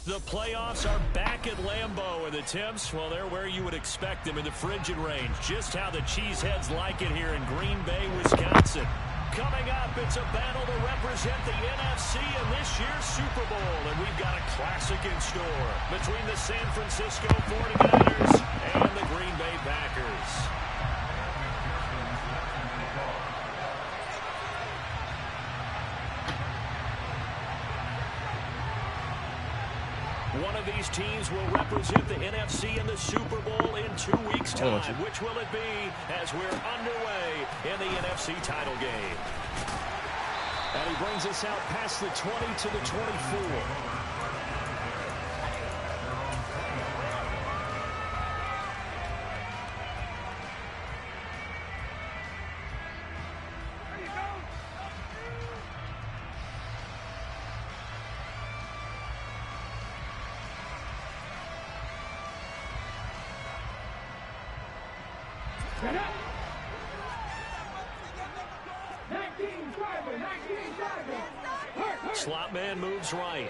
The playoffs are back at Lambeau, and the temps, well, they're where you would expect them in the frigid range. Just how the Cheeseheads like it here in Green Bay, Wisconsin. Coming up, it's a battle to represent the NFC in this year's Super Bowl, and we've got a classic in store between the San Francisco 49ers and the Green Bay Packers. One of these teams will represent the NFC in the Super Bowl in 2 weeks' time. Which will it be as we're underway in the NFC title game? And he brings us out past the 20 to the 24. Slot man moves right.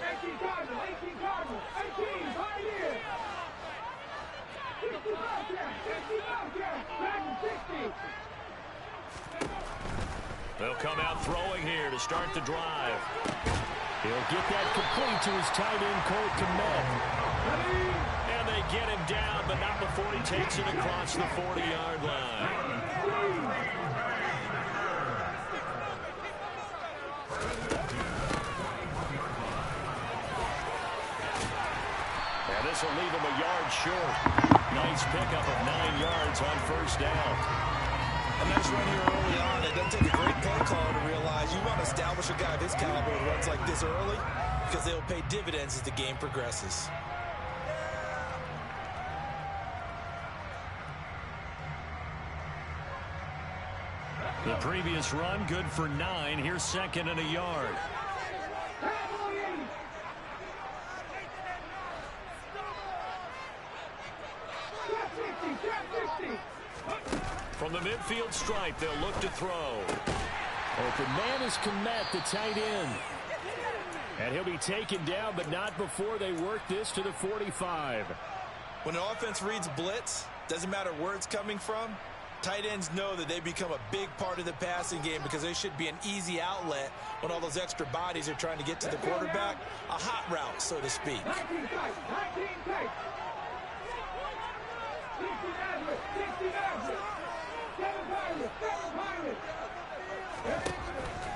They'll come out throwing here to start the drive. He'll get that complete to his tight end, Cole Kmet. And they get him down, but not before he takes it across the 40-yard line. This will leave him a yard short. Nice pickup of 9 yards on first down. A nice run here early on. It doesn't take a great play call to realize you want to establish a guy of his caliber who runs like this early because they'll pay dividends as the game progresses. The previous run good for 9. Here's second and a yard. From the midfield stripe, they'll look to throw. Open man is Kmet, the tight end. And he'll be taken down, but not before they work this to the 45. When an offense reads blitz, doesn't matter where it's coming from, tight ends know that they become a big part of the passing game because they should be an easy outlet when all those extra bodies are trying to get to the quarterback. A hot route, so to speak.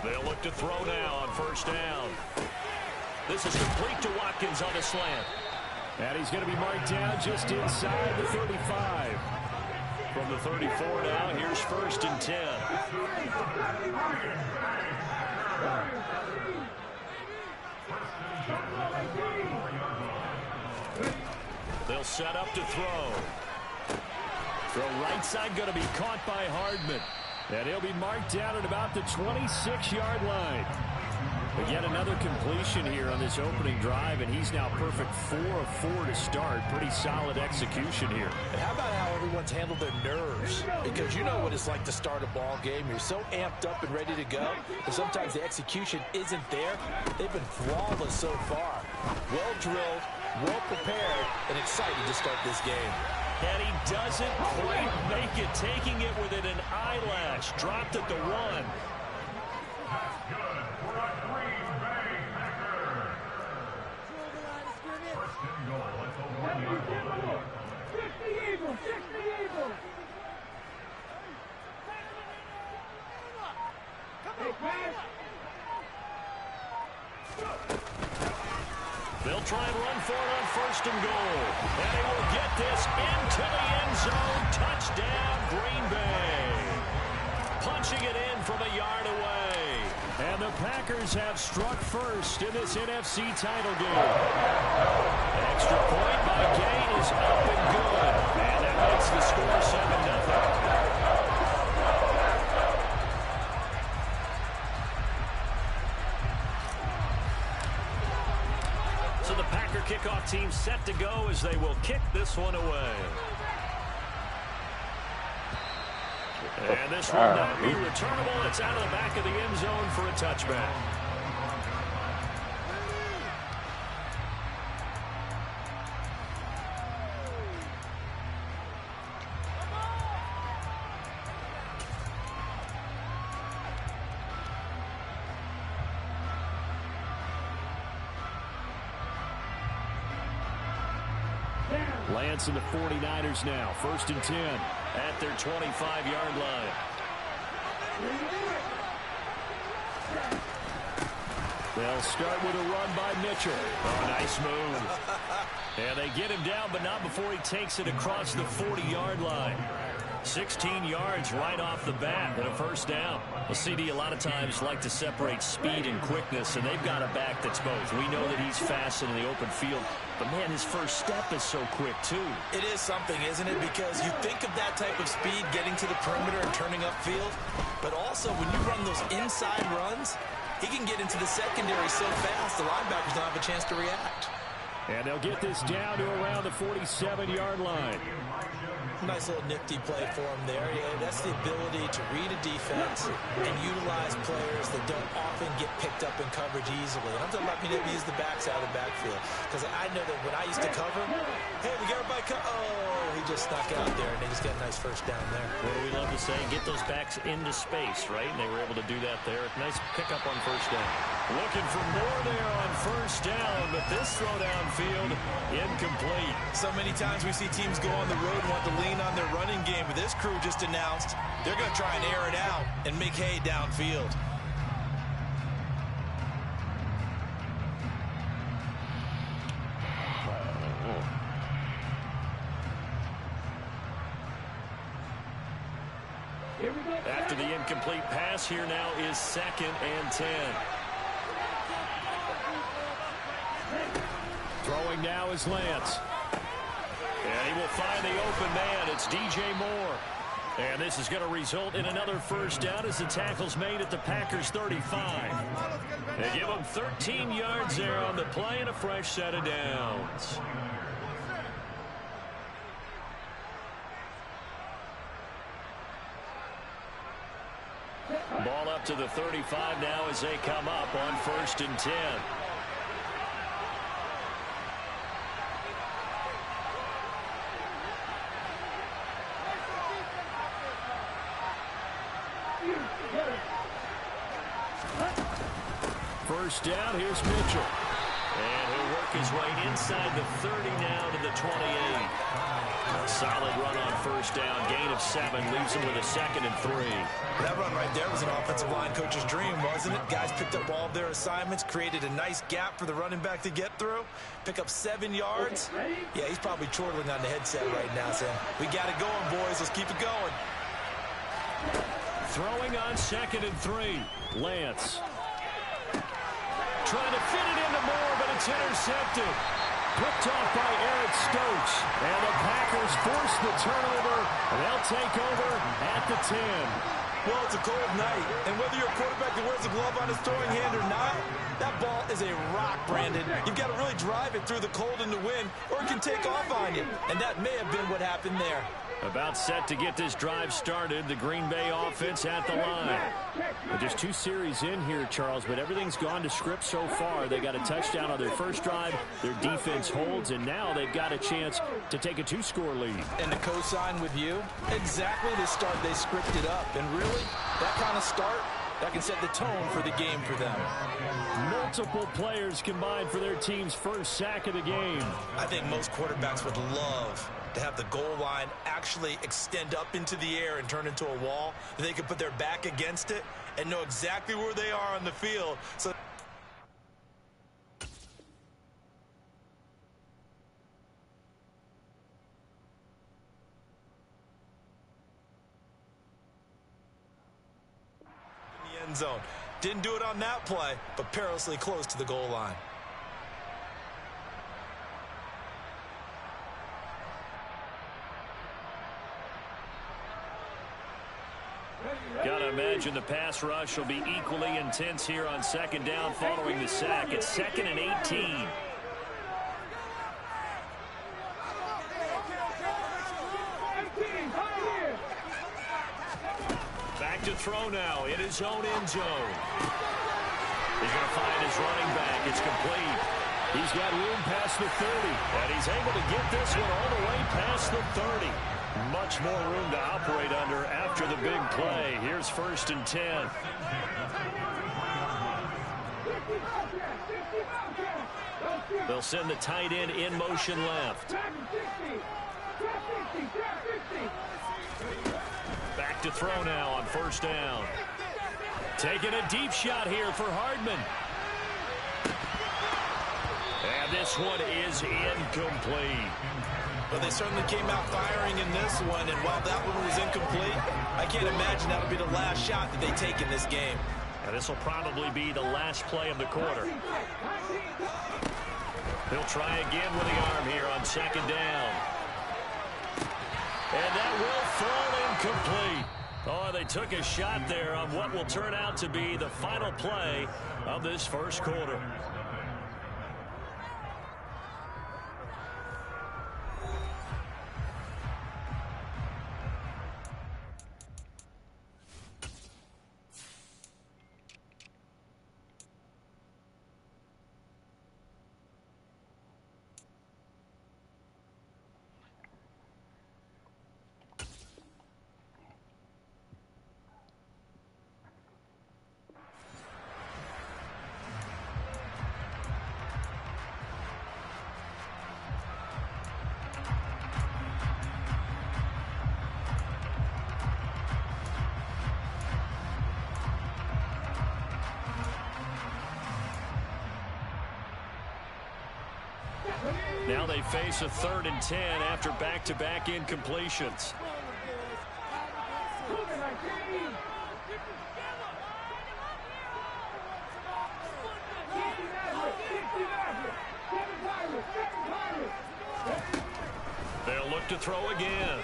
They'll look to throw now on first down. This is complete to Watkins on a slant. And he's going to be marked down just inside the 35. From the 34 now, here's first and 10. They'll set up to throw. Throw right side going to be caught by Hardman. And he'll be marked down at about the 26-yard line. But yet another completion here on this opening drive, and he's now perfect 4 of 4 to start. Pretty solid execution here. And how about how everyone's handled their nerves? Because you know what it's like to start a ball game. You're so amped up and ready to go, and sometimes the execution isn't there. They've been flawless so far. Well drilled, well prepared, and excited to start this game. And he doesn't quite make it, taking it within an eyelash. Dropped at the 1. They'll try and run for it on first and goal. And he will get this into the end zone. Touchdown, Green Bay. Punching it in from a yard away. And the Packers have struck first in this NFC title game. Extra point by Gain is up and good. And that makes the score 7-0. So the Packer kickoff team set to go as they will kick this one away. And this will not be returnable. It's out of the back of the end zone for a touchback. Lance and the 49ers now. 1st and 10 at their 25-yard line. They'll start with a run by Mitchell. Oh, nice move. And they get him down, but not before he takes it across the 40-yard line. 16 yards right off the bat and a 1st down. Well, CD a lot of times like to separate speed and quickness, and they've got a back that's both. We know that he's fast in the open field, but, man, his first step is so quick, too. It is something, isn't it? Because you think of that type of speed getting to the perimeter and turning upfield, but also when you run those inside runs, he can get into the secondary so fast the linebackers don't have a chance to react. And they'll get this down to around the 47-yard line. Nice little nifty play for him there. Yeah, that's the ability to read a defense and utilize players that don't often get picked up in coverage easily. And I'm talking about being able to use the backs out of the backfield. Because I know that when I used to cover, hey, we got everybody he just snuck out there, and they just got a nice 1st down there. What do we love to say? Get those backs into space, right? And they were able to do that there. Nice pickup on 1st down. Looking for more there on 1st down, but this throw downfield incomplete. So many times we see teams go on the road and want to lean on their running game, but this crew just announced they're going to try and air it out and make hay downfield. After the incomplete pass, here now is 2nd and 10. Throwing now is Lance. And he will find the open man. It's DJ Moore. And this is going to result in another 1st down as the tackle's made at the Packers 35. They give him 13 yards there on the play and a fresh set of downs. Ball up to the 35 now as they come up on 1st and 10. First down, here's Mitchell. And he'll work his way inside the 30 now to the 28. A solid run on 1st down. Gain of 7 leaves him with a 2nd and 3. That run right there was an offensive line coach's dream, wasn't it? Guys picked up all of their assignments, created a nice gap for the running back to get through, pick up 7 yards. Yeah, he's probably chortling on the headset right now saying, we got it going, boys. Let's keep it going. Throwing on 2nd and 3. Lance. Trying to fit it into Moore, but it's intercepted. Picked off by Eric Stokes. And the Packers force the turnover. They'll take over at the 10. Well, it's a cold night, and whether you're a quarterback that wears a glove on his throwing hand or not, that ball is a rock, Brandon. You've got to really drive it through the cold and the wind, or it can take off on you. And that may have been what happened there. About set to get this drive started. The Green Bay offense at the line. Well, just 2 series in here, Charles, but everything's gone to script so far. They got a touchdown on their first drive. Their defense holds, and now they've got a chance to take a 2-score lead. And to co-sign with you, exactly the start they scripted up. And really, that kind of start, that can set the tone for the game for them. Multiple players combined for their team's first sack of the game. I think most quarterbacks would love to have the goal line actually extend up into the air and turn into a wall. They can put their back against it and know exactly where they are on the field. So in the end zone. Didn't do it on that play, but perilously close to the goal line. Gotta imagine the pass rush will be equally intense here on 2nd down following the sack. It's 2nd and 18. Back to throw now in his own end zone. He's going to find his running back. It's complete. He's got room past the 30, and he's able to get this one all the way past the 30. Much more room to operate under after the big play. Here's 1st and 10. They'll send the tight end in motion left. Back to throw now on first down. Taking a deep shot here for Hardman. And this one is incomplete. Well, they certainly came out firing in this one, and while that one was incomplete, I can't imagine that'll be the last shot that they take in this game. And this will probably be the last play of the quarter. He'll try again with the arm here on second down. And that will fall incomplete. Oh, they took a shot there on what will turn out to be the final play of this first quarter. Now they face a 3rd and 10 after back-to-back incompletions. They'll look to throw again.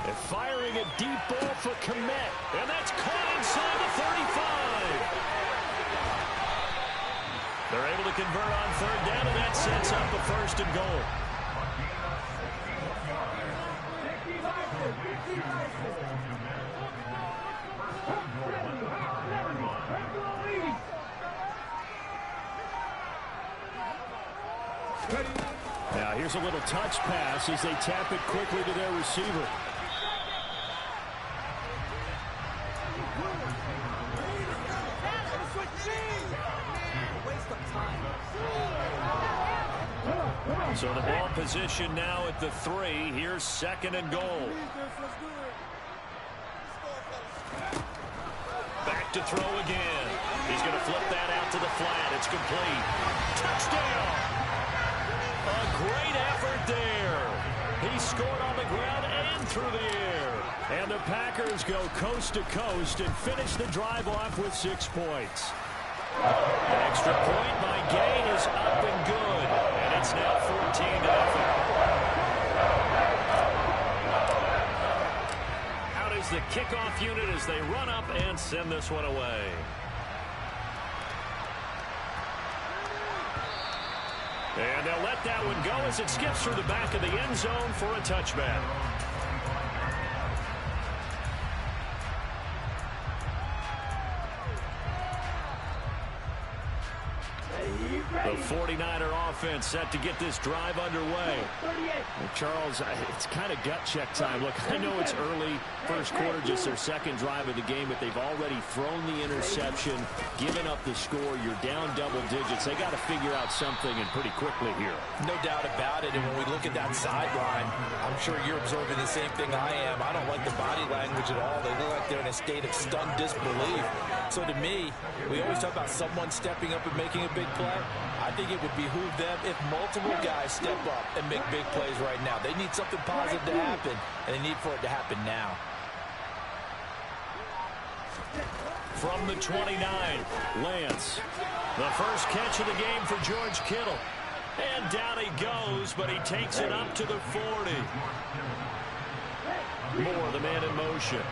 They're firing a deep ball for Kmet, and that's caught inside the 35. They're able to convert on 3rd down, and that sets up a 1st and goal. Now here's a little touch pass as they tap it quickly to their receiver. So the ball position now at the 3. Here's 2nd and goal. Back to throw again. He's going to flip that out to the flat. It's complete. Touchdown! A great effort there. He scored on the ground and through the air. And the Packers go coast to coast and finish the drive off with 6 points. An extra point by Gay is up and good. And it's now 14-0. Out is the kickoff unit as they run up and send this one away. And they'll let that one go as it skips through the back of the end zone for a touchback. The 49er offense set to get this drive underway. Well, Charles, it's kind of gut check time. Look, I know it's early, first quarter, just their 2nd drive of the game, but they've already thrown the interception, given up the score. You're down double digits. They got to figure out something, and pretty quickly here. No doubt about it, and when we look at that sideline, I'm sure you're observing the same thing I am. I don't like the body language at all. They look like they're in a state of stunned disbelief. So to me, we always talk about someone stepping up and making a big play. I think it would behoove them if multiple guys step up and make big plays right now. They need something positive to happen, and they need for it to happen now. From the 29, Lance. The first catch of the game for George Kittle. And down he goes, but he takes it up to the 40. Moore, the man in motion.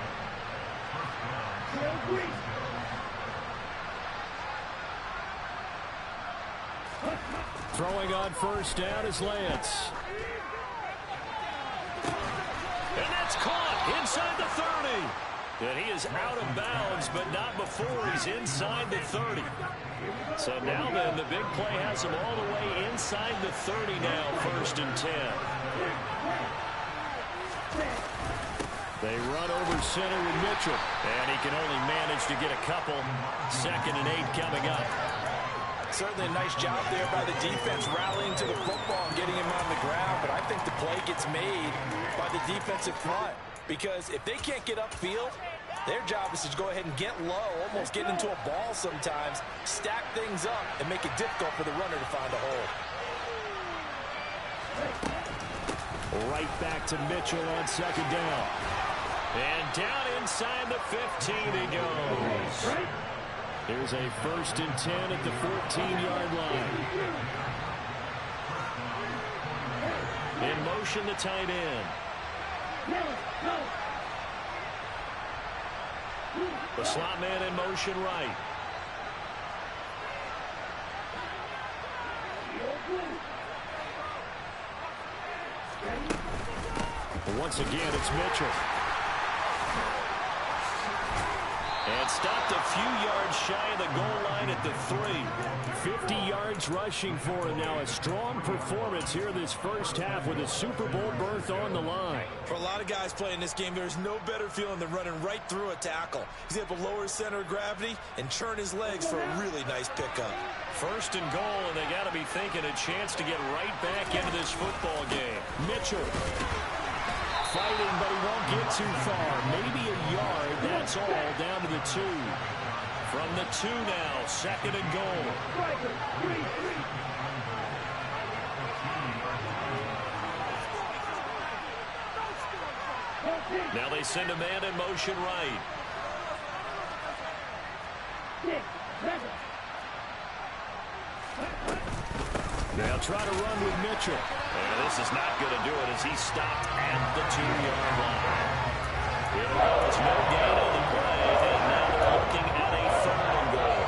Throwing on first down is Lance. And that's caught inside the 30. And he is out of bounds, but not before he's inside the 30. So now then, the big play has him all the way inside the 30 now, 1st and 10. They run over center with Mitchell. And he can only manage to get a couple. 2nd and 8 coming up. Certainly a nice job there by the defense, rallying to the football and getting him on the ground. But I think the play gets made by the defensive front, because if they can't get upfield, their job is to go ahead and get low, almost get into a ball sometimes, stack things up, and make it difficult for the runner to find a hole. Right back to Mitchell on second down. And down inside the 15 he goes. There's a 1st and 10 at the 14-yard line. In motion, the tight end. The slot man in motion right. Once again, it's Mitchell. And stopped a few yards shy of the goal line at the 3. 50 yards rushing for him now. A strong performance here this first half with a Super Bowl berth on the line. For a lot of guys playing this game, there's no better feeling than running right through a tackle. He's able to lower his center of gravity and churn his legs for a really nice pickup. 1st and goal, and they got to be thinking a chance to get right back into this football game. Mitchell fighting, but he won't get too far. Maybe a yard, that's all, down to the 2. From the 2 now, 2nd and goal. Now they send a man in motion right. They'll try to run with Mitchell. And this is not going to do it as he stopped at the 2-yard line. It was no gain on the play, and now they're looking at a 3rd and goal.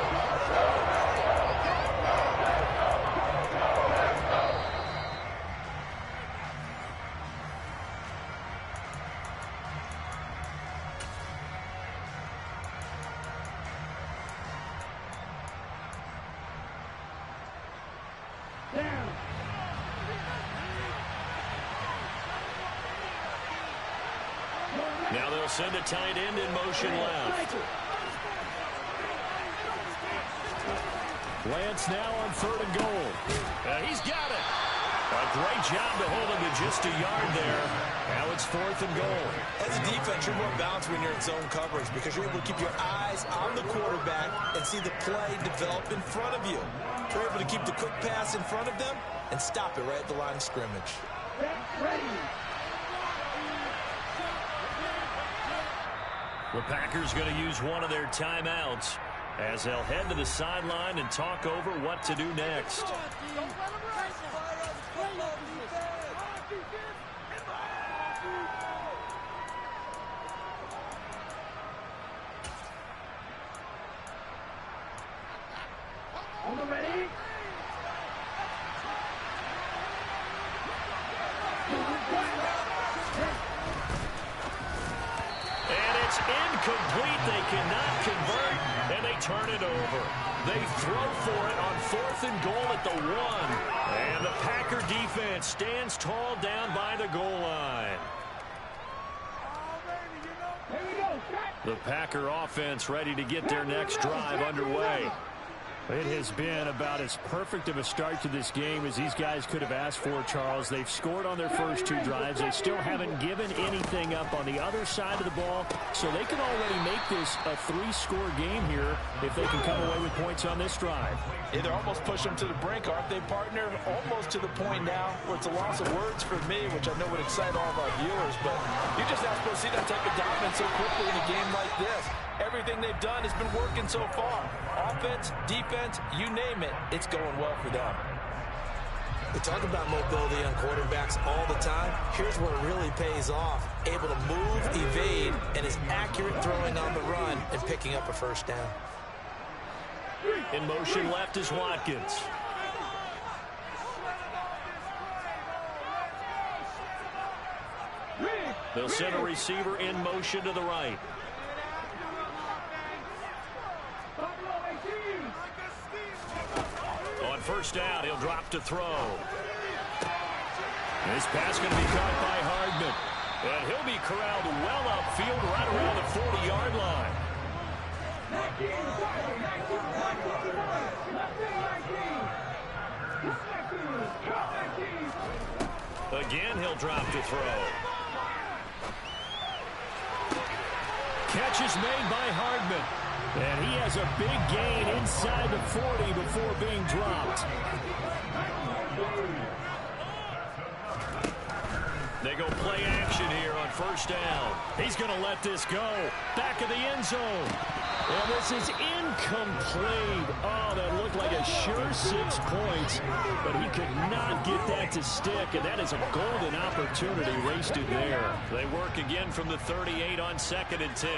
Now they'll send a tight end in motion left. Lance now on 3rd and goal. He's got it. A great job to hold him to just a yard there. Now it's 4th and goal. As a defense, you're more balanced when you're in zone coverage because you're able to keep your eyes on the quarterback and see the play develop in front of you. You're able to keep the quick pass in front of them and stop it right at the line of scrimmage. The Packers going to use one of their timeouts as they'll head to the sideline and talk over what to do next. Incomplete. They cannot convert, and they turn it over. They throw for it on 4th and goal at the 1. And the Packer defense stands tall down by the goal line. The Packer offense ready to get their next drive underway. It has been about as perfect of a start to this game as these guys could have asked for, Charles. They've scored on their first 2 drives. They still haven't given anything up on the other side of the ball, so they can already make this a 3-score game here if they can come away with points on this drive. Yeah, they're almost pushing them to the brink, aren't they, partner? Almost to the point now where it's a loss of words for me, which I know would excite all of our viewers, but you're just not supposed to see that type of dominance so quickly in a game like this. Everything they've done has been working so far. Offense, defense, you name it, it's going well for them. We talk about mobility on quarterbacks all the time. Here's where it really pays off. Able to move, evade, and is accurate throwing on the run and picking up a first down. In motion left is Watkins. They'll send a receiver in motion to the right. On first down, he'll drop to throw. This pass going to be caught by Hardman. And he'll be corralled well upfield right around the 40-yard line. drop to throw. Catch is made by Hardman. And he has a big gain inside the 40 before being dropped. They go play action here on first down. He's going to let this go. Back of the end zone. And this is incomplete. Oh, that looked like a sure 6 points. But he could not get that to stick. And that is a golden opportunity wasted there. They work again from the 38 on 2nd and 10.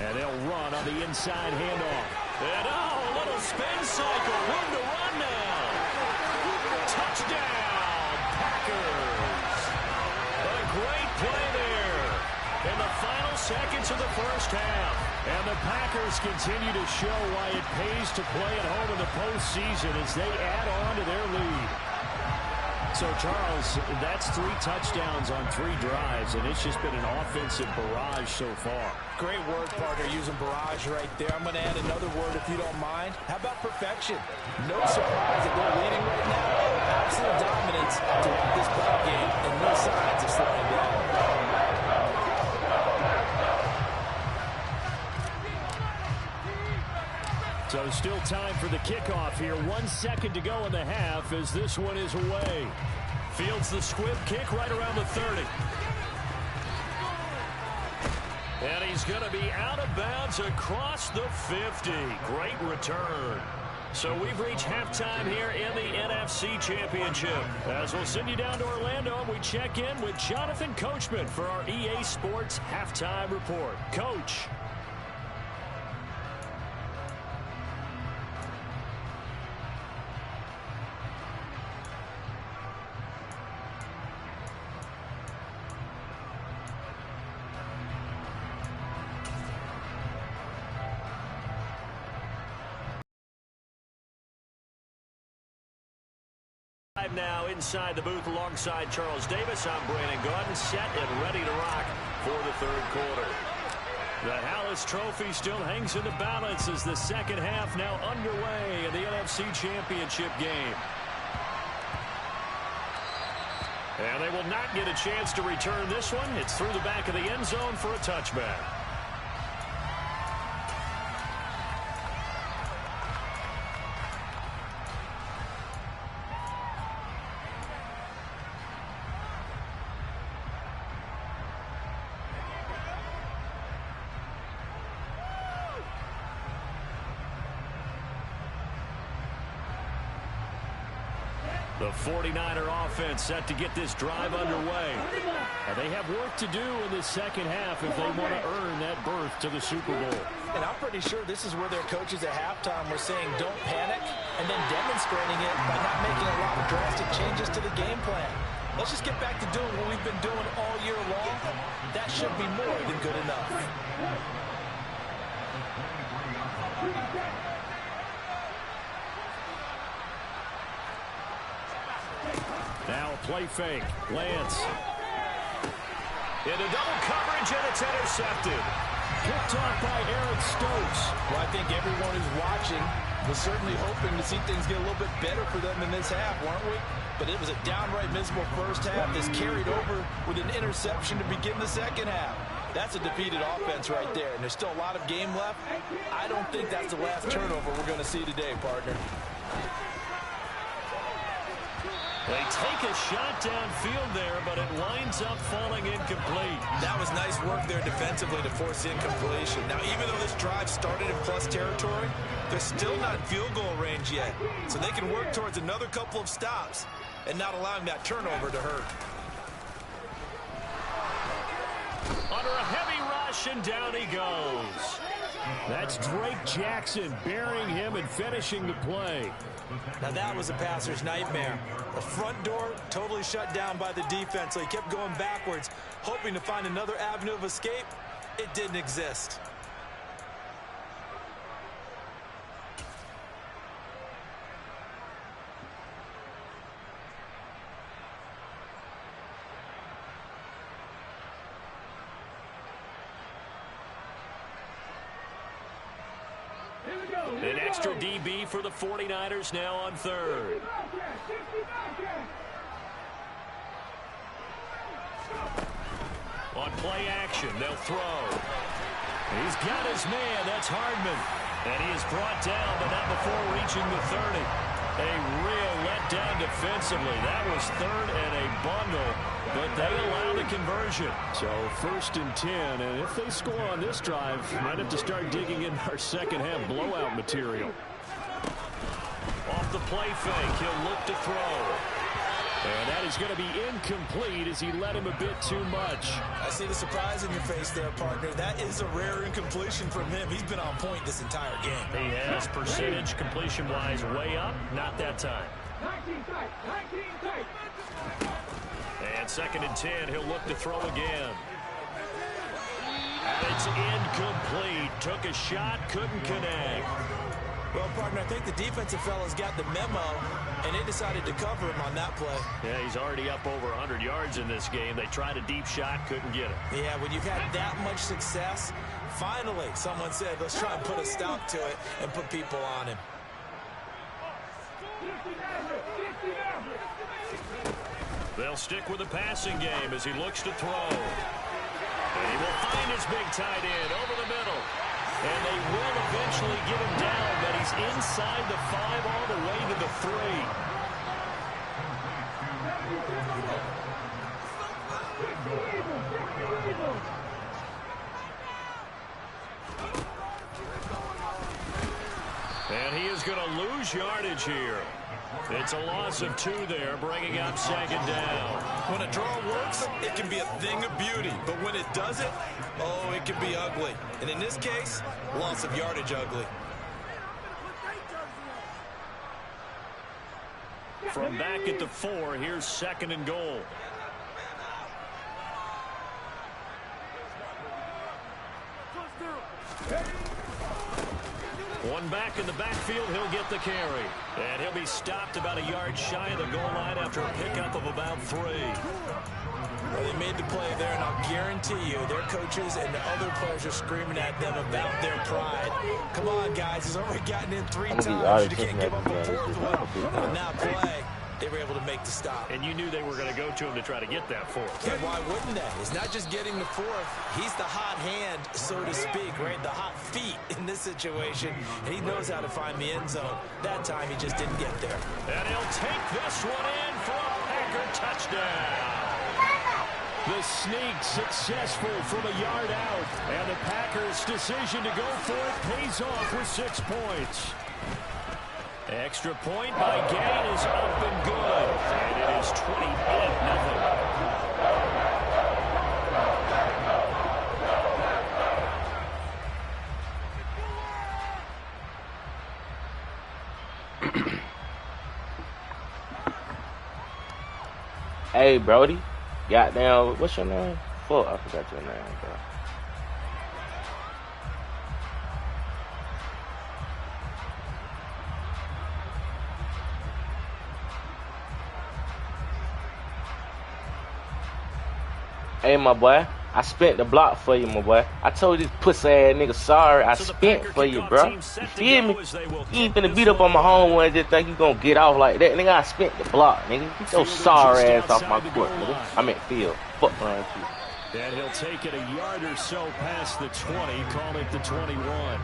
And they'll run on the inside handoff. And oh, a little spin cycle. Room to run now. Touchdown, Packers. A great play there in the final seconds of the first half. And the Packers continue to show why it pays to play at home in the postseason as they add on to their lead. So, Charles, that's 3 touchdowns on 3 drives, and it's just been an offensive barrage so far. Great word, partner, using barrage right there. I'm going to add another word if you don't mind. How about perfection? No surprise that they're leading right now. Absolute dominance throughout this ball game, and no signs of slowing down. So still time for the kickoff here. 1 second to go in the half as this one is away. Fields the squib kick right around the 30. And he's going to be out of bounds across the 50. Great return. So we've reached halftime here in the NFC Championship. As we'll send you down to Orlando, and we check in with Jonathan Coachman for our EA Sports Halftime Report. Coach. Now inside the booth alongside Charles Davis. I'm Brandon Gaudin, set and ready to rock for the third quarter. The Hallis Trophy still hangs in the balance as the second half now underway in the NFC Championship game. And they will not get a chance to return this one. It's through the back of the end zone for a touchback. The 49er offense set to get this drive underway. And they have work to do in the second half if they want to earn that berth to the Super Bowl. And I'm pretty sure this is where their coaches at halftime were saying don't panic, and then demonstrating it by not making a lot of drastic changes to the game plan. Let's just get back to doing what we've been doing all year long. That should be more than good enough. Now a play fake. Lance. Into double coverage, and it's intercepted. Picked off by Eric Stokes. Well, I think everyone who's watching was certainly hoping to see things get a little bit better for them in this half, weren't we? But it was a downright miserable first half that's carried over with an interception to begin the second half. That's a defeated offense right there, and there's still a lot of game left. I don't think that's the last turnover we're going to see today, partner. They take a shot downfield there, but it winds up falling incomplete. That was nice work there defensively to force incompletion. Now, even though this drive started in plus territory, they're still not in field goal range yet. So they can work towards another couple of stops and not allowing that turnover to hurt. Under a heavy rush, and down he goes. That's Drake Jackson burying him and finishing the play. Now that was a passer's nightmare. The front door totally shut down by the defense, so he kept going backwards, hoping to find another avenue of escape. It didn't exist. Here we go. An extra DB for the 49ers now on third. On play action, they'll throw. He's got his man. That's Hardman. And he is brought down, but not before reaching the 30. A real letdown defensively. That was third and a bundle, but they allow the conversion. So 1st and 10, and if they score on this drive, might have to start digging in our second half blowout material. Off the play fake, he'll look to throw. And that is going to be incomplete as he led him a bit too much. I see the surprise in your face there, partner. That is a rare incompletion from him. He's been on point this entire game. He has percentage completion-wise way up. Not that time. And 2nd and 10, he'll look to throw again. It's incomplete. Took a shot, couldn't connect. Well, partner, I think the defensive fellas got the memo, and they decided to cover him on that play. Yeah, he's already up over 100 yards in this game. They tried a deep shot, couldn't get it. Yeah, when you've had that much success, finally someone said, let's try and put a stop to it and put people on him. They'll stick with the passing game as he looks to throw. And he will find his big tight end over the middle. And they will eventually get him down, but he's inside the 5 all the way to the 3. And he is going to lose yardage here. It's a loss of 2 there, bringing up 2nd down. When a draw works, it can be a thing of beauty. But when it doesn't, oh, it can be ugly. And in this case, loss of yardage ugly. From back at the 4, here's 2nd and goal. One back in the backfield, he'll get the carry. And he'll be stopped about a yard shy of the goal line after a pickup of about 3. Well, they made the play there, and I'll guarantee you their coaches and the other players are screaming at them about their pride. Come on, guys. He's already gotten in 3 times. You can't give up a 4th one. On that play, they were able to make the stop. And you knew they were going to go to him to try to get that 4th. And why wouldn't they? It's not just getting the 4th. He's the hot hand, so to speak, right? The hot feet in this situation. And he knows how to find the end zone. That time, he just didn't get there. And he'll take this one in for a Packer touchdown. The sneak successful from a yard out. And the Packers' decision to go for it pays off with 6 points. Extra point by Gay is up and good. And it is 28-0. Hey, Brody. Goddamn, what's your name? Fuck, I forgot your name, bro. Hey, my boy. I spent the block for you, my boy. I told this pussy ass nigga sorry. I spent for you, bro. You feel me? You ain't finna beat up on my home one and just think you gonna get off like that. Nigga, I spent the block, nigga. Get your sorry ass off my court, nigga. I meant field. Fuck around with you. And he'll take it a yard or so past the 20, call it the 21.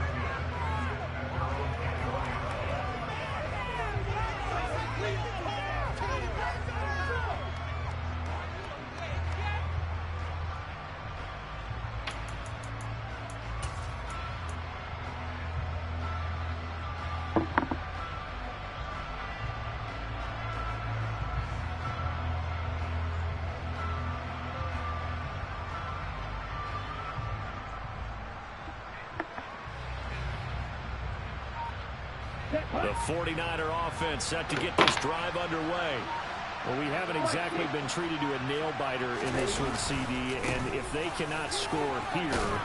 The 49er offense set to get this drive underway. Well, we haven't exactly been treated to a nail-biter in this one, CD, and if they cannot score here,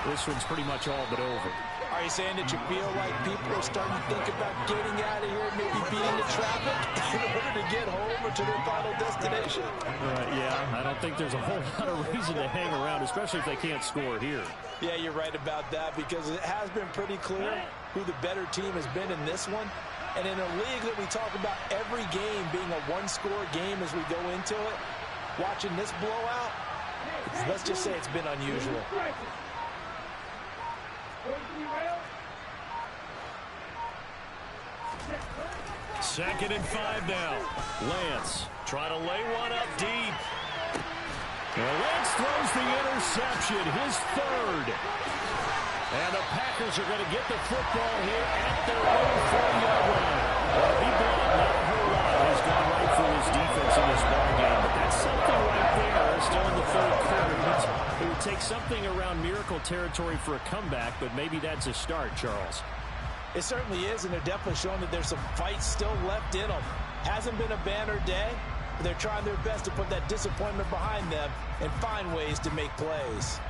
this one's pretty much all but over. Are you saying that you feel like people are starting to think about getting out of here, maybe beating the traffic in order to get home or to their final destination? Yeah, I don't think there's a whole lot of reason to hang around, especially if they can't score here. Yeah, you're right about that, because it has been pretty clear who the better team has been in this one. And in a league that we talk about every game being a one-score game as we go into it, watching this blowout, let's just say it's been unusual. Second and 5 now. Lance trying to lay one up deep. And Lance throws the interception, his third. And the Packers are going to get the football here at their own 40-yard line. He brought not a whole lot has gone right for his defense in this ball game, but that's something right there. Still in the third quarter. It would take something around miracle territory for a comeback, but maybe that's a start, Charles. It certainly is, and they're definitely showing that there's some fight still left in them. Hasn't been a banner day, but they're trying their best to put that disappointment behind them and find ways to make plays.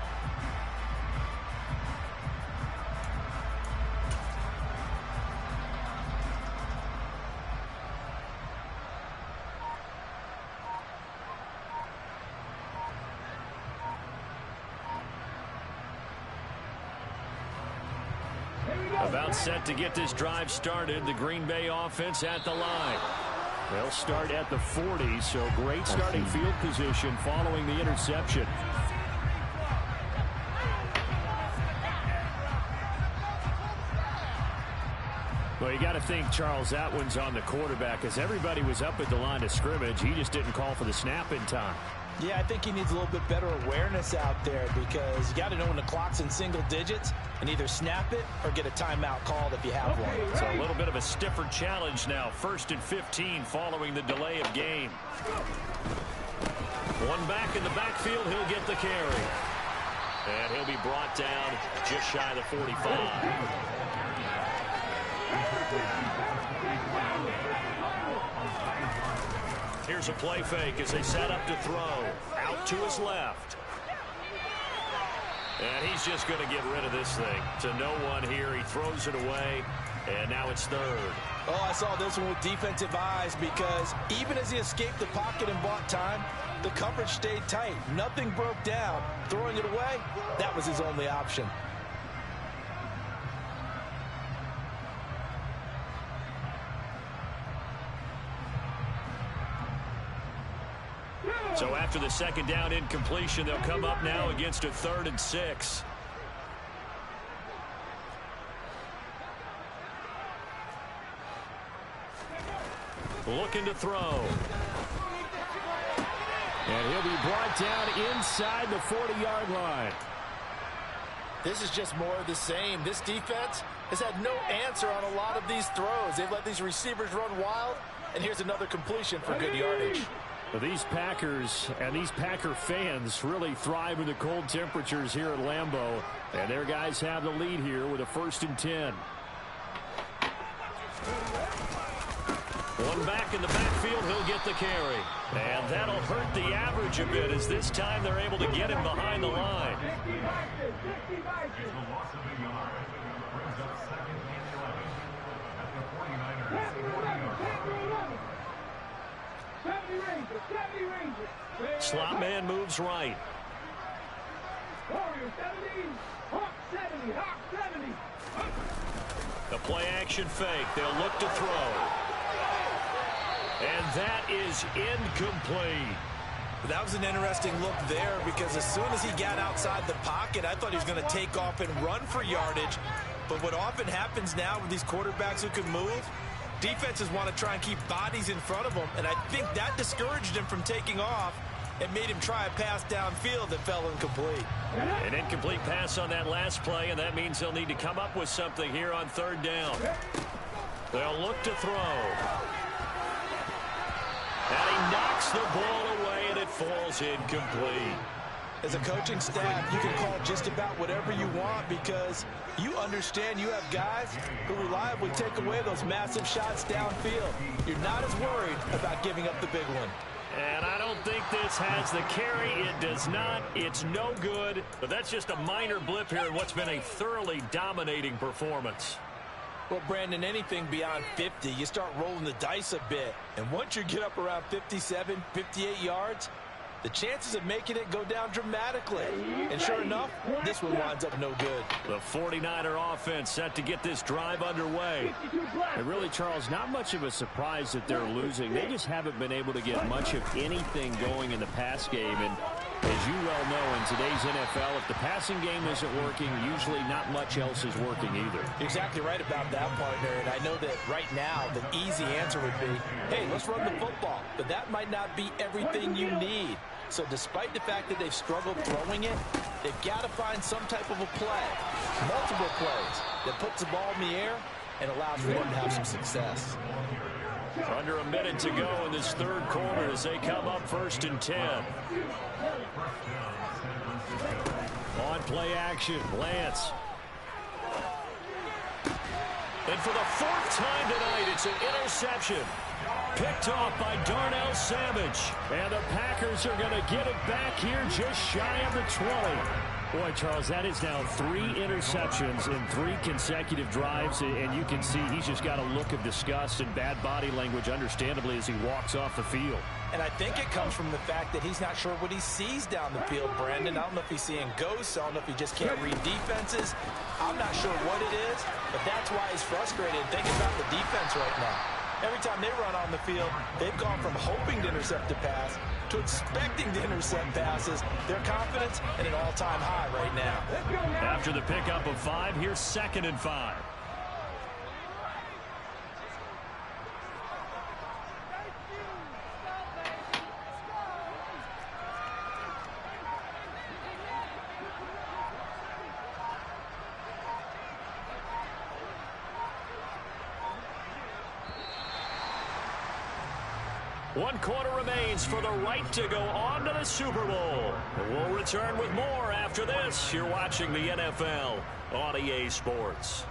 About set to get this drive started. The Green Bay offense at the line. They'll start at the 40, so great starting field position following the interception. Well, you got to think, Charles, that one's on the quarterback as everybody was up at the line of scrimmage. He just didn't call for the snap in time. Yeah, I think he needs a little bit better awareness out there because you got to know when the clock's in single digits and either snap it or get a timeout called if you have one. So a little bit of a stiffer challenge now. 1st and 15 following the delay of game. One back in the backfield. He'll get the carry. And he'll be brought down just shy of the 45. Here's a play fake as they set up to throw. Out to his left. And he's just going to get rid of this thing. To no one here. He throws it away. And now it's third. Oh, I saw this one with defensive eyes because even as he escaped the pocket and bought time, the coverage stayed tight. Nothing broke down. Throwing it away, that was his only option. So after the second down incompletion, they'll come up now against a 3rd and 6. Looking to throw. And he'll be brought down inside the 40-yard line. This is just more of the same. This defense has had no answer on a lot of these throws. They've let these receivers run wild, and here's another completion for good yardage. These Packers and these Packer fans really thrive in the cold temperatures here at Lambeau. And their guys have the lead here with a 1st and 10. One back in the backfield, he'll get the carry. And that'll hurt the average a bit as this time they're able to get him behind the line. Slot man moves right. The play action fake. They'll look to throw. And that is incomplete. That was an interesting look there because as soon as he got outside the pocket, I thought he was going to take off and run for yardage. But what often happens now with these quarterbacks who can move, defenses want to try and keep bodies in front of them, and I think that discouraged him from taking off and made him try a pass downfield that fell incomplete. An incomplete pass on that last play, and that means they'll need to come up with something here on 3rd down. They'll look to throw. And he knocks the ball away, and it falls incomplete. As a coaching staff, you can call just about whatever you want because you understand you have guys who reliably take away those massive shots downfield. You're not as worried about giving up the big one. And I don't think this has the carry. It does not. It's no good. But that's just a minor blip here in what's been a thoroughly dominating performance. Well, Brandon, anything beyond 50, you start rolling the dice a bit. And once you get up around 57, 58 yards, the chances of making it go down dramatically. And sure enough, this one winds up no good. The 49er offense set to get this drive underway. And really, Charles, not much of a surprise that they're losing. They just haven't been able to get much of anything going in the pass game. And as you well know, in today's NFL, if the passing game isn't working, usually not much else is working either. Exactly right about that, partner. And I know that right now the easy answer would be, hey, let's run the football. But that might not be everything you need. So despite the fact that they've struggled throwing it, they've got to find some type of a play, multiple plays, that puts the ball in the air and allows for them to have some success. Under a minute to go in this third quarter as they come up 1st and 10. On play action, Lance. And for the 4th time tonight, it's an interception. Picked off by Darnell Savage. And the Packers are going to get it back here just shy of the 20. Boy, Charles, that is now 3 interceptions in 3 consecutive drives, and you can see he's just got a look of disgust and bad body language, understandably, as he walks off the field. And I think it comes from the fact that he's not sure what he sees down the field, Brandon. I don't know if he's seeing ghosts. I don't know if he just can't read defenses. I'm not sure what it is, but that's why he's frustrated. Think about the defense right now. Every time they run on the field, they've gone from hoping to intercept a pass to expecting to intercept passes. Their confidence at an all-time high right now. After the pickup of 5, here's 2nd and 5. One quarter remains for the right to go on to the Super Bowl. We'll return with more after this. You're watching the NFL on EA Sports.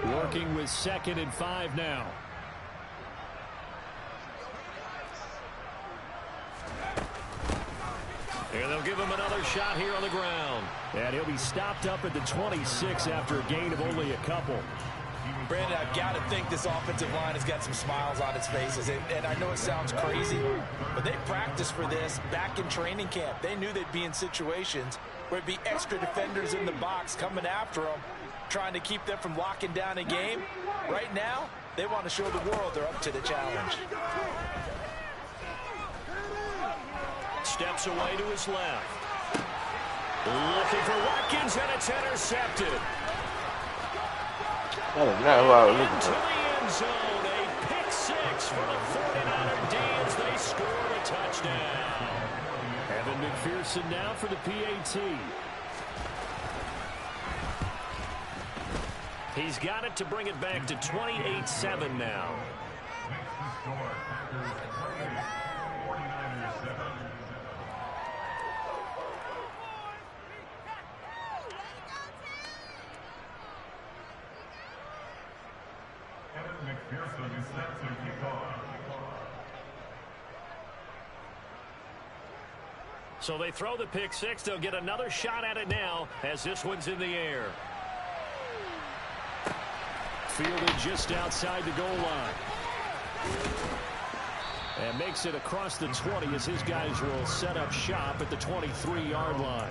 Working with 2nd and 5 now. And they'll give him another shot here on the ground. And he'll be stopped up at the 26 after a gain of only a couple. Brandon, I've got to think this offensive line has got some smiles on its faces. And I know it sounds crazy, but they practiced for this back in training camp. They knew they'd be in situations where it'd be extra defenders in the box coming after them, trying to keep them from locking down a game. Right now, they want to show the world they're up to the challenge. Steps away to his left. Looking for Watkins, and it's intercepted. That is not who I was looking Into for. the end zone. A pick 6 for the 49er D as they scored a touchdown. Evan McPherson now for the PAT. He's got it to bring it back to 28-7 now. So they throw the pick 6. They'll get another shot at it now as this one's in the air. Fielded just outside the goal line. And makes it across the 20 as his guys will set up shop at the 23-yard line.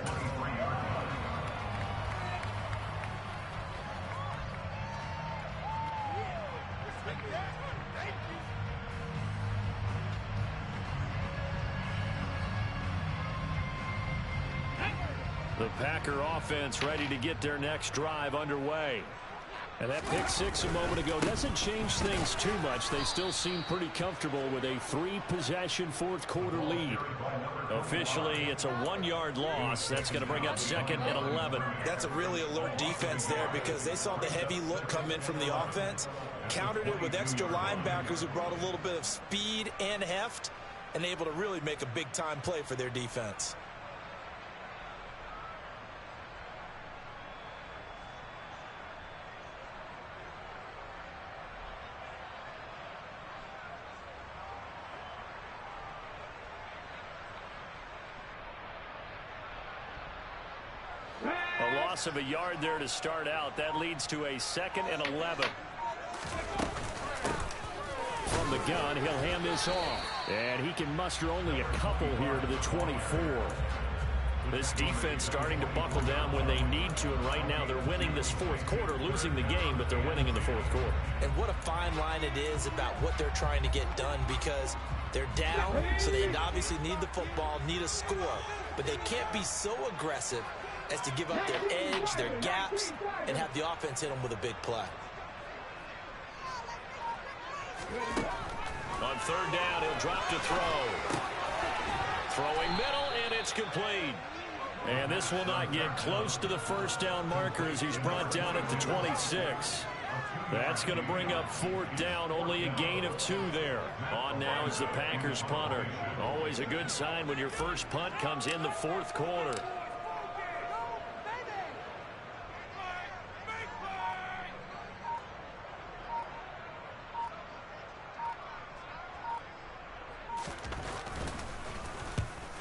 The Packer offense ready to get their next drive underway. And that pick six a moment ago doesn't change things too much. They still seem pretty comfortable with a 3-possession fourth-quarter lead. Officially, it's a 1-yard loss. That's going to bring up 2nd and 11. That's a really alert defense there because they saw the heavy look come in from the offense, countered it with extra linebackers who brought a little bit of speed and heft, and able to really make a big-time play for their defense. A loss of a yard there to start out. That leads to a 2nd and 11. From the gun, he'll hand this off. And he can muster only a couple here to the 24. This defense starting to buckle down when they need to, and right now they're winning this fourth quarter, losing the game, but they're winning in the fourth quarter. And what a fine line it is about what they're trying to get done, because they're down, so they obviously need the football, need a score, but they can't be so aggressive as to give up their edge, their gaps, and have the offense hit them with a big play. On 3rd down, he'll drop to throw. Throwing middle, and it's complete. And this will not get close to the first down marker as he's brought down at the 26. That's going to bring up 4th down, only a gain of 2 there. On now is the Packers punter. Always a good sign when your first punt comes in the fourth quarter.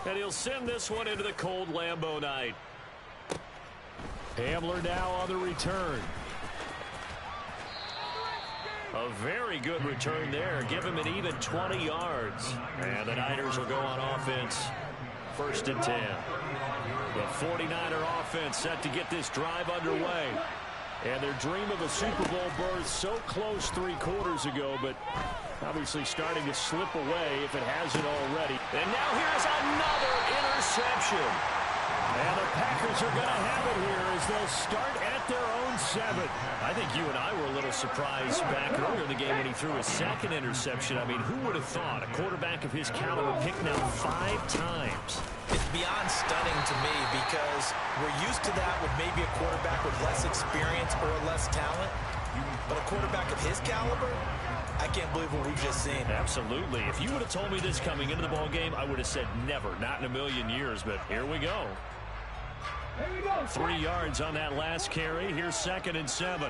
And he'll send this one into the cold Lambeau night. Hamler now on the return. A very good return there. Give him an even 20 yards. And the Niners will go on offense. 1st and 10. The 49er offense set to get this drive underway. And their dream of a Super Bowl berth so close 3 quarters ago, but obviously starting to slip away if it hasn't already. And now here's another interception. And the Packers are going to have it here as they'll start at their own 7. I think you and I were a little surprised back earlier in the game when he threw his 2nd interception. I mean, who would have thought a quarterback of his caliber picked now 5 times? It's beyond stunning to me because we're used to that with maybe a quarterback with less experience or less talent. But a quarterback of his caliber, I can't believe what we've just seen. Absolutely. If you would have told me this coming into the ball game, I would have said never, not in a million years. But here we go. 3 yards on that last carry. Here's 2nd and 7.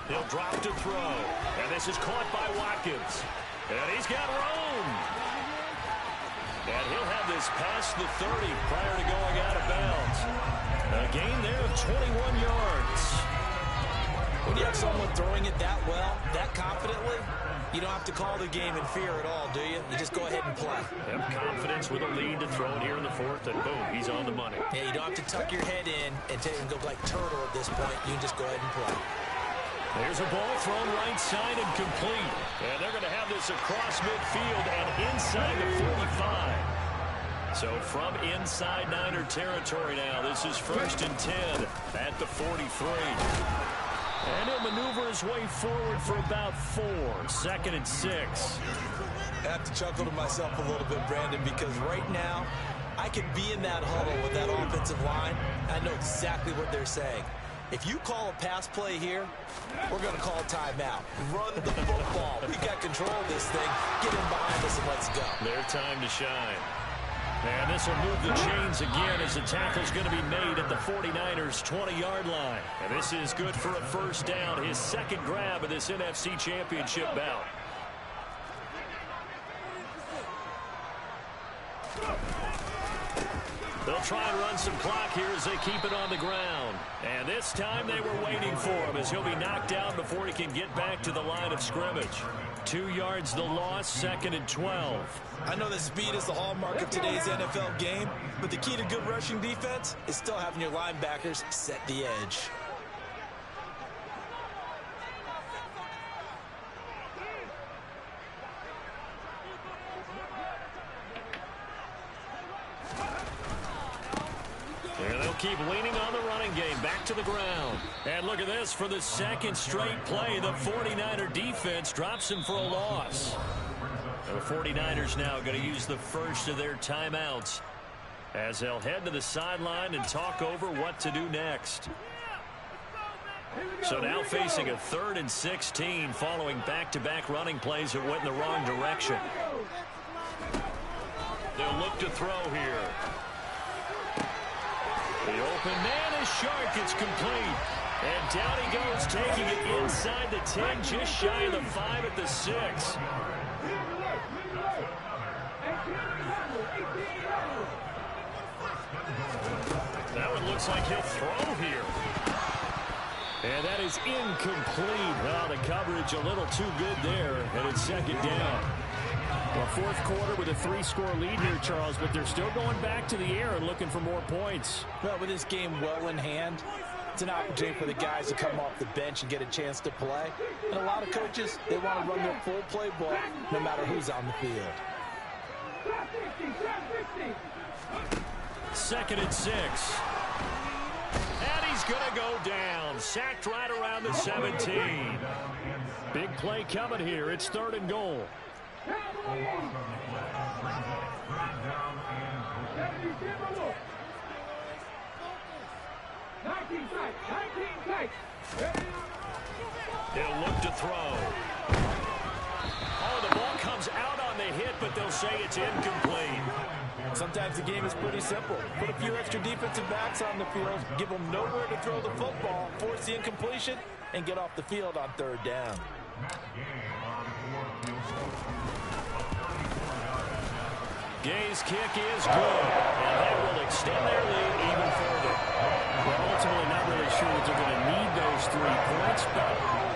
He'll drop to throw. And this is caught by Watkins. And he's got room. And he'll have this past the 30 prior to going out of bounds. A gain there of 21 yards. When you have someone throwing it that well, that confidently, you don't have to call the game in fear at all, do you? You just go ahead and play. Have confidence with a lead to throw it here in the 4th, and boom, he's on the money. Yeah, you don't have to tuck your head in and go like turtle at this point. You can just go ahead and play. There's a ball thrown right side and complete. And they're going to have this across midfield and inside the 45. So from inside Niner territory now, this is 1st and 10 at the 43. And he'll maneuver his way forward for about 4. 2nd and 6. I have to chuckle to myself a little bit, Brandon, because right now I could be in that huddle with that offensive line. I know exactly what they're saying. If you call a pass play here, we're going to call a timeout. Run the football. We got control of this thing. Get in behind us and let's go. Their time to shine. And this will move the chains again as the tackle's going to be made at the 49ers' 20-yard line. And this is good for a 1st down, his 2nd grab of this NFC Championship bout. They'll try and run some clock here as they keep it on the ground. And this time they were waiting for him as he'll be knocked down before he can get back to the line of scrimmage. 2 yards the loss, 2nd and 12. I know that speed is the hallmark of today's NFL game, but the key to good rushing defense is still having your linebackers set the edge. And they'll keep leaning on the running game, back to the ground. And look at this, for the 2nd straight play, the 49er defense drops him for a loss. The 49ers now going to use the first of their timeouts as they'll head to the sideline and talk over what to do next. So now facing a 3rd and 16 following back-to-back running plays that went in the wrong direction. They'll look to throw here. The open man is Shark. It's complete. And down he goes, taking it inside the 10, just shy of the 5 at the 6. That one looks like he'll throw here. And that is incomplete. Well, the coverage a little too good there, and it's 2nd down. Well, 4th quarter with a 3-score lead here, Charles, but they're still going back to the air and looking for more points. Well, with this game well in hand, it's an opportunity for the guys to come off the bench and get a chance to play. And a lot of coaches, they want to run their full playbook no matter who's on the field. 2nd and 6. And he's going to go down. Sacked right around the 17. Big play coming here. It's 3rd and goal. They'll look to throw. Oh, the ball comes out on the hit, but they'll say it's incomplete. Sometimes the game is pretty simple. Put a few extra defensive backs on the field, give them nowhere to throw the football, force the incompletion, and get off the field on 3rd down. Gay's kick is good, and that will extend their lead even further. Well, ultimately not really sure that they're going to need those 3 points, but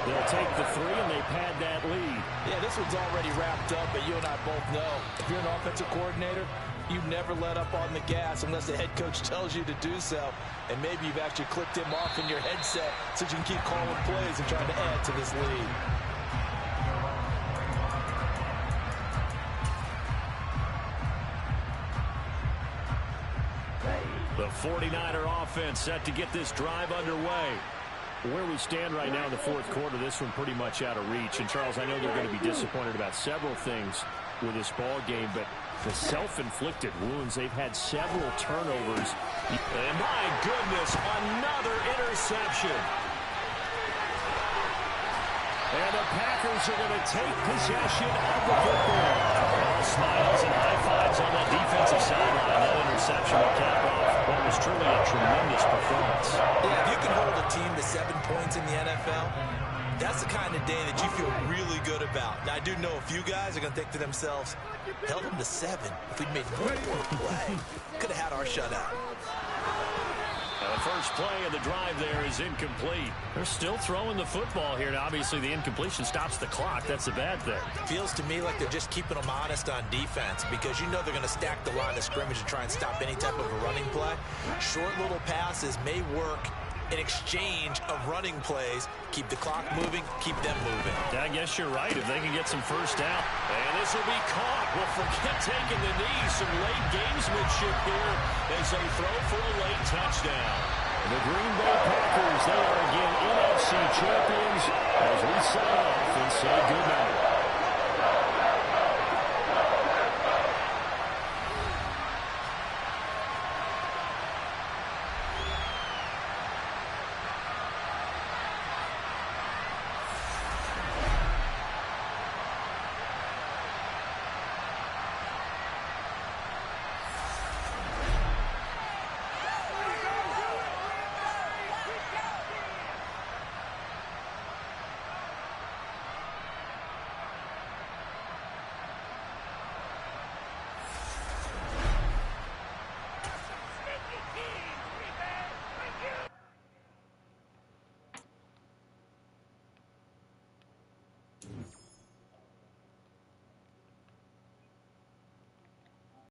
they'll take the 3 and they pad that lead. Yeah, this one's already wrapped up, but you and I both know if you're an offensive coordinator, you never let up on the gas unless the head coach tells you to do so. And maybe you've actually clicked him off in your headset so you can keep calling plays and trying to add to this lead. The 49er offense set to get this drive underway. Where we stand right now in the 4th quarter, this one pretty much out of reach. And, Charles, I know they're going to be disappointed about several things with this ball game, but the self-inflicted wounds, they've had several turnovers. And my goodness, another interception. And the Packers are going to take possession of the football. All smiles and high fives on that defensive sideline. That interception will cap off what was truly a tremendous performance. Yeah, if you can hold a team to 7 points in the NFL, that's the kind of day that you feel really good about. Now, I do know a few guys are going to think to themselves, held them to 7. If we'd made one more play, could have had our shutout. The first play of the drive there is incomplete. They're still throwing the football here. Now, obviously, the incompletion stops the clock. That's a bad thing. Feels to me like they're just keeping them honest on defense because you know they're going to stack the line of scrimmage to try and stop any type of a running play. Short little passes may work in exchange of running plays. Keep the clock moving, keep them moving. I guess you're right if they can get some first down. And this will be caught. Well, forget taking the knee. Some late gamesmanship here as they throw for a late touchdown. The Green Bay Packers, they are again NFC champions as we sign off and say goodnight.